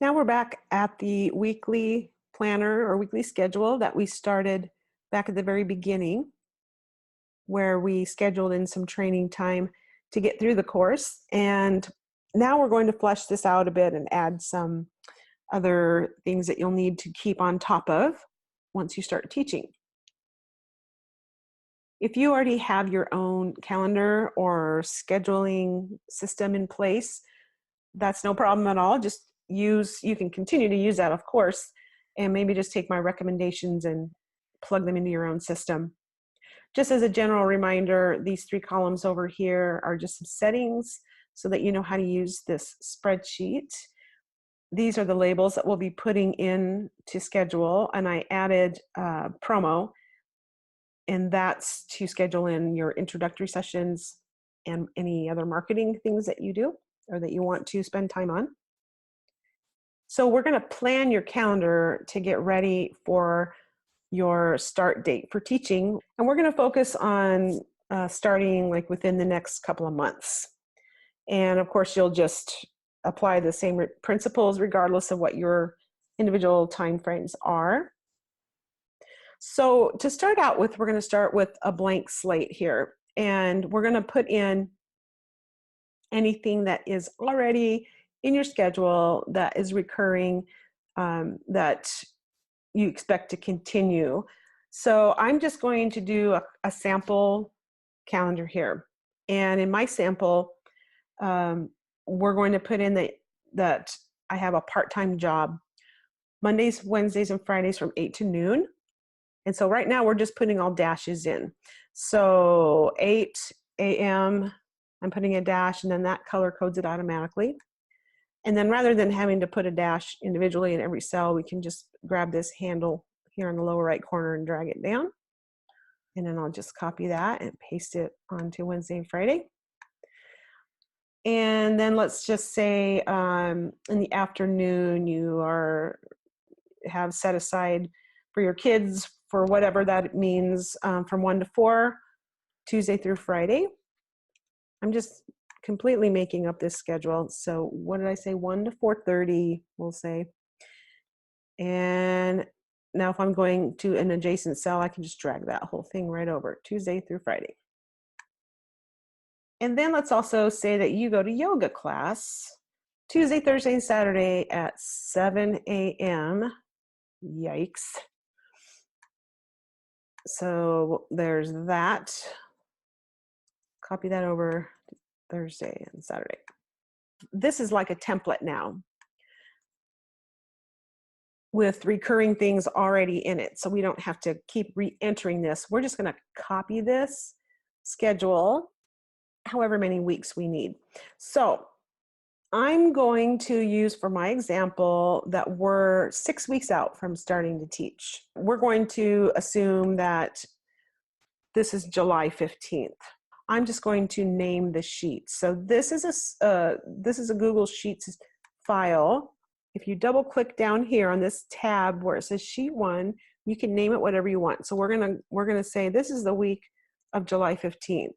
Now we're back at the weekly planner or weekly schedule that we started back at the very beginning, where we scheduled in some training time to get through the course. And now we're going to flesh this out a bit and add some other things that you'll need to keep on top of once you start teaching. If you already have your own calendar or scheduling system in place, that's no problem at all. You can continue to use that, of course, and maybe just take my recommendations and plug them into your own system. Just as a general reminder, these 3 columns over here are just some settings so that you know how to use this spreadsheet. These are the labels that we'll be putting in to schedule, and I added promo, and that's to schedule in your introductory sessions and any other marketing things that you do or that you want to spend time on. So we're going to plan your calendar to get ready for your start date for teaching. And we're going to focus on starting like within the next couple of months. And of course, you'll just apply the same principles regardless of what your individual timeframes are. So to start out with, we're going to start with a blank slate here. And we're going to put in anything that is already in your schedule that is recurring, that you expect to continue. So I'm just going to do a sample calendar here. And in my sample, we're going to put in that I have a part-time job Mondays, Wednesdays, and Fridays from 8 to noon. And so right now we're just putting all dashes in. So 8 a.m., I'm putting a dash, and then that color codes it automatically. And then rather than having to put a dash individually in every cell, we can just grab this handle here in the lower right corner and drag it down. And then I'll just copy that and paste it onto Wednesday and Friday. And then let's just say in the afternoon, you have set aside for your kids for whatever that means, from 1 to 4, Tuesday through Friday. I'm just completely making up this schedule. So what did I say? 1 to 4:30, we'll say. And now if I'm going to an adjacent cell, I can just drag that whole thing right over, Tuesday through Friday. And then let's also say that you go to yoga class Tuesday, Thursday, and Saturday at 7 a.m. Yikes. So there's that. Copy that over Thursday and Saturday. This is like a template now with recurring things already in it. So we don't have to keep re-entering this. We're just going to copy this schedule however many weeks we need. So I'm going to use for my example that we're 6 weeks out from starting to teach. We're going to assume that this is July 15th. I'm just going to name the sheet. So this is a Google Sheets file. If you double click down here on this tab where it says sheet 1, you can name it whatever you want. So we're gonna say this is the week of July 15th.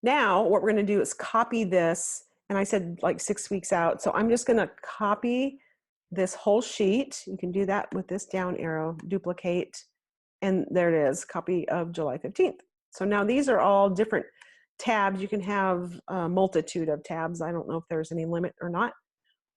Now what we're gonna do is copy this, and I said like 6 weeks out. So I'm just gonna copy this whole sheet. You can do that with this down arrow, duplicate, and there it is, copy of July 15th. So now these are all different tabs. You can have a multitude of tabs. I don't know if there's any limit or not,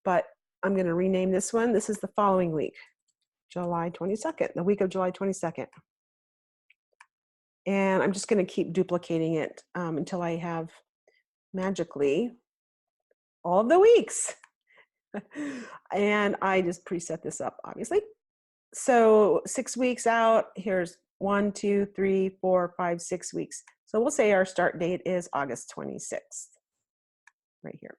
but I'm going to rename this one. This is the following week, July 22nd, the week of July 22nd. And I'm just going to keep duplicating it until I have magically all of the weeks. And I just preset this up, obviously. So 6 weeks out, here's 1, 2, 3, 4, 5, 6 weeks. So we'll say our start date is August 26th, right here.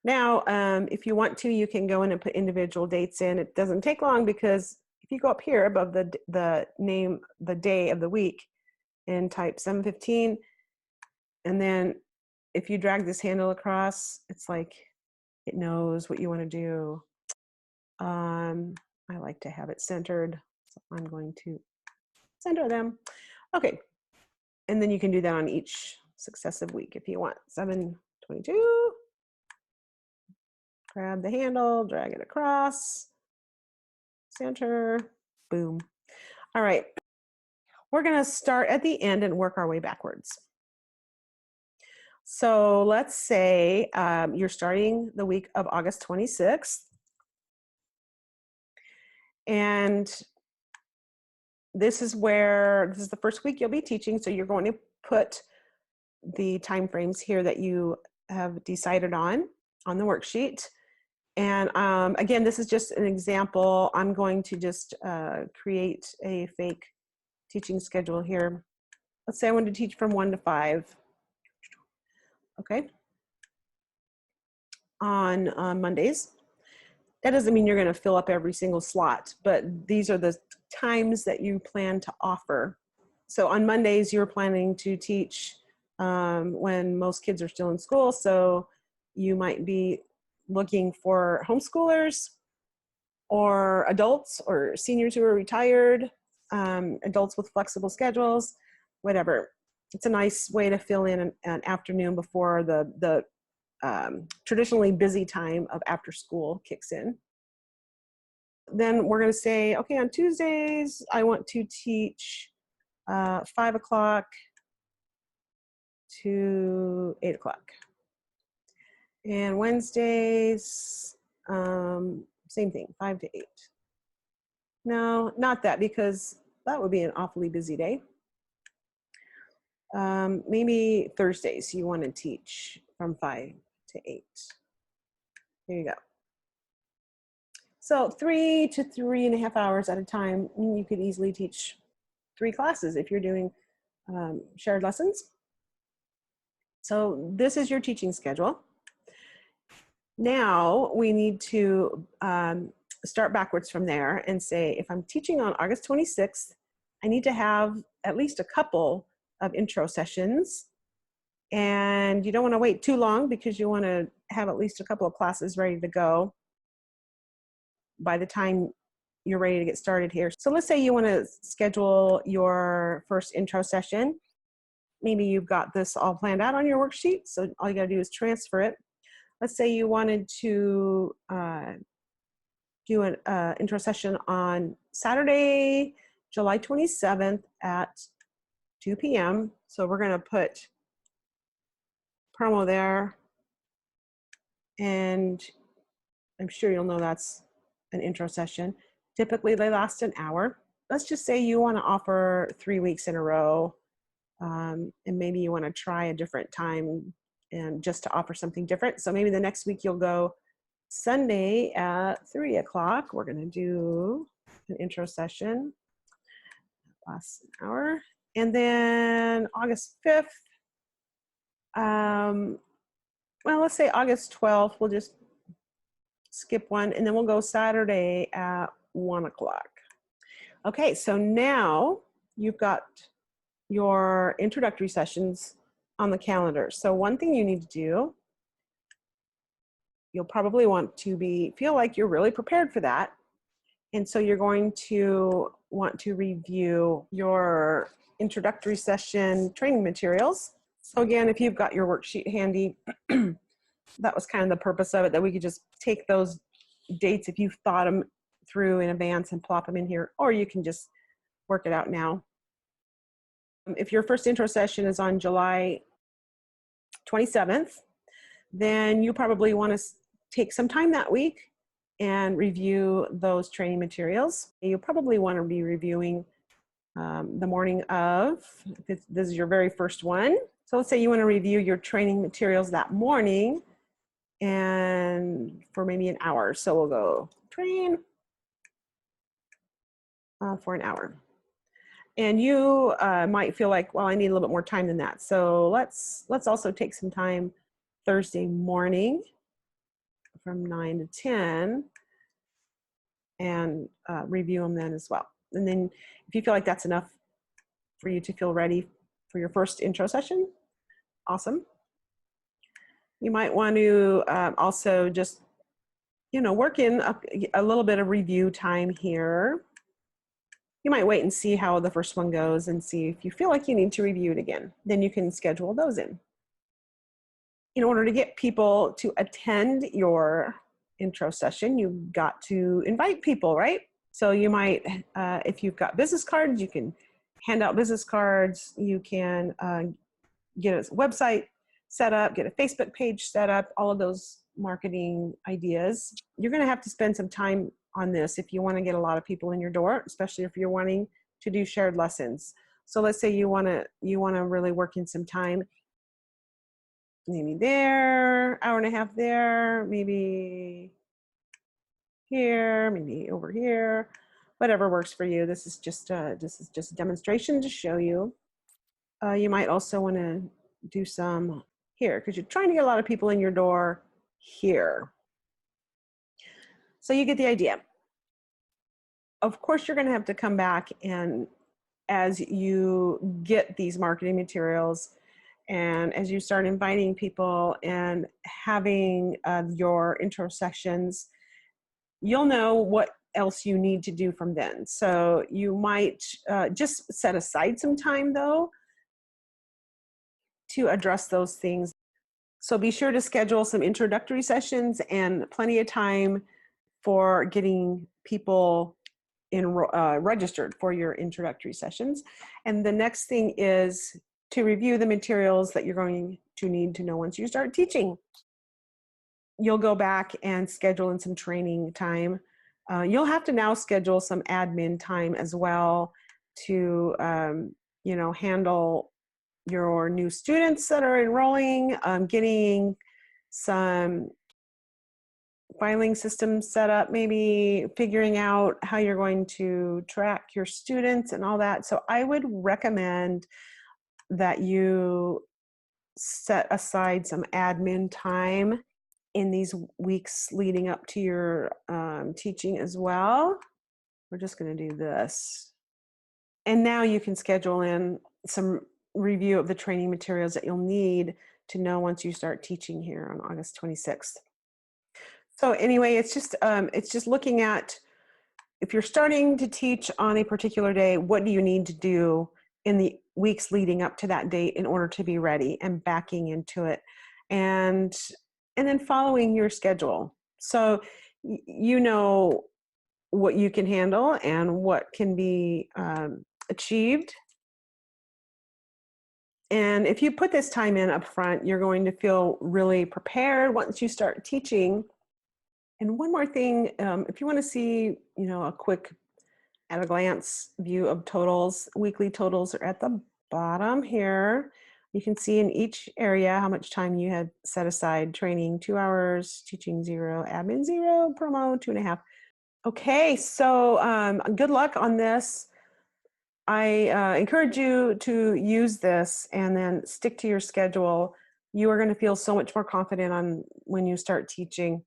Now, if you want to, you can go in and put individual dates in. It doesn't take long because if you go up here above the name, the day of the week, and type 7/15, and then if you drag this handle across, it's like it knows what you want to do. I like to have it centered, so I'm going to center them. Okay, and then you can do that on each successive week if you want. 7/22. Grab the handle, drag it across, center, boom. All right, we're gonna start at the end and work our way backwards. So let's say you're starting the week of August 26th. And this is the first week you'll be teaching. So you're going to put the time frames here that you have decided on the worksheet. And again, this is just an example. I'm going to just create a fake teaching schedule here. Let's say I want to teach from 1 to 5. Okay. On Mondays. That doesn't mean you're going to fill up every single slot, but these are the times that you plan to offer. So on Mondays, you're planning to teach when most kids are still in school. So you might be looking for homeschoolers or adults or seniors who are retired, adults with flexible schedules, whatever. It's a nice way to fill in an afternoon before the traditionally busy time of after school kicks in. Then we're going to say, okay, on Tuesdays, I want to teach 5 o'clock to 8 o'clock. And Wednesdays, same thing, 5 to 8. No, not that, because that would be an awfully busy day. Maybe Thursdays, you want to teach from 5 to 8. There you go. So 3 to 3.5 hours at a time, you could easily teach 3 classes if you're doing shared lessons. So this is your teaching schedule. Now we need to start backwards from there and say, if I'm teaching on August 26th, I need to have at least a couple of intro sessions. And you don't want to wait too long because you want to have at least a couple of classes ready to go by the time you're ready to get started here. So let's say you want to schedule your first intro session. Maybe you've got this all planned out on your worksheet, so all you got to do is transfer it. Let's say you wanted to do an intro session on Saturday, July 27th at 2 p.m. So we're going to put promo there, and I'm sure you'll know that's an intro session. Typically they last an hour. Let's just say you want to offer 3 weeks in a row, and maybe you want to try a different time and just to offer something different. So maybe the next week you'll go Sunday at 3 o'clock. We're going to do an intro session, lasts an hour. And then August 5th, well, let's say August 12th, we'll just skip one, and then we'll go Saturday at 1 o'clock. Okay, so now you've got your introductory sessions on the calendar. So one thing you need to do, you'll probably want to feel like you're really prepared for that. And so you're going to want to review your introductory session training materials. So again, if you've got your worksheet handy, that was kind of the purpose of it, that we could just take those dates if you've thought them through in advance and plop them in here, or you can just work it out now. If your first intro session is on July 27th, then you probably want to take some time that week and review those training materials. You'll probably want to be reviewing the morning of, if this is your very first one. So let's say you want to review your training materials that morning and for maybe an hour. So we'll go train for an hour. And you might feel like, well, I need a little bit more time than that. So let's also take some time Thursday morning from 9 to 10 and review them then as well. And then if you feel like that's enough for you to feel ready for your first intro session, awesome. You might want to also just, work in a little bit of review time here. You might wait and see how the first one goes and see if you feel like you need to review it again. Then you can schedule those in. In order to get people to attend your intro session, you've got to invite people, right? So you might, if you've got business cards, you can hand out business cards. You can get a website set up, get a Facebook page set up, all of those marketing ideas. You're going to have to spend some time on this if you want to get a lot of people in your door, especially if you're wanting to do shared lessons. So let's say you want to really work in some time, maybe there, hour and a half there, maybe here, maybe over here, whatever works for you. This is just a demonstration to show you. You might also want to do some here because you're trying to get a lot of people in your door here. So you get the idea. Of course, you're going to have to come back, and as you get these marketing materials and as you start inviting people and having your intro sessions, you'll know what else you need to do from then. So you might just set aside some time, though, to address those things. So be sure to schedule some introductory sessions and plenty of time for getting people registered for your introductory sessions. And the next thing is to review the materials that you're going to need to know once you start teaching. You'll go back and schedule in some training time. You'll have to now schedule some admin time as well to handle your new students that are enrolling, getting some filing systems set up, maybe figuring out how you're going to track your students and all that. So I would recommend that you set aside some admin time in these weeks leading up to your teaching as well. We're just going to do this. And now you can schedule in some review of the training materials that you'll need to know once you start teaching here on August 26th. So anyway, it's just looking at, if you're starting to teach on a particular day, what do you need to do in the weeks leading up to that date in order to be ready, and backing into it, and then following your schedule. So you know what you can handle and what can be achieved. And if you put this time in up front, you're going to feel really prepared once you start teaching. And one more thing, if you want to see, a quick at a glance view of totals, weekly totals are at the bottom here. You can see in each area how much time you had set aside: training 2 hours, teaching 0, admin 0, promo 2.5. Okay, so good luck on this. I encourage you to use this and then stick to your schedule. You are going to feel so much more confident when you start teaching.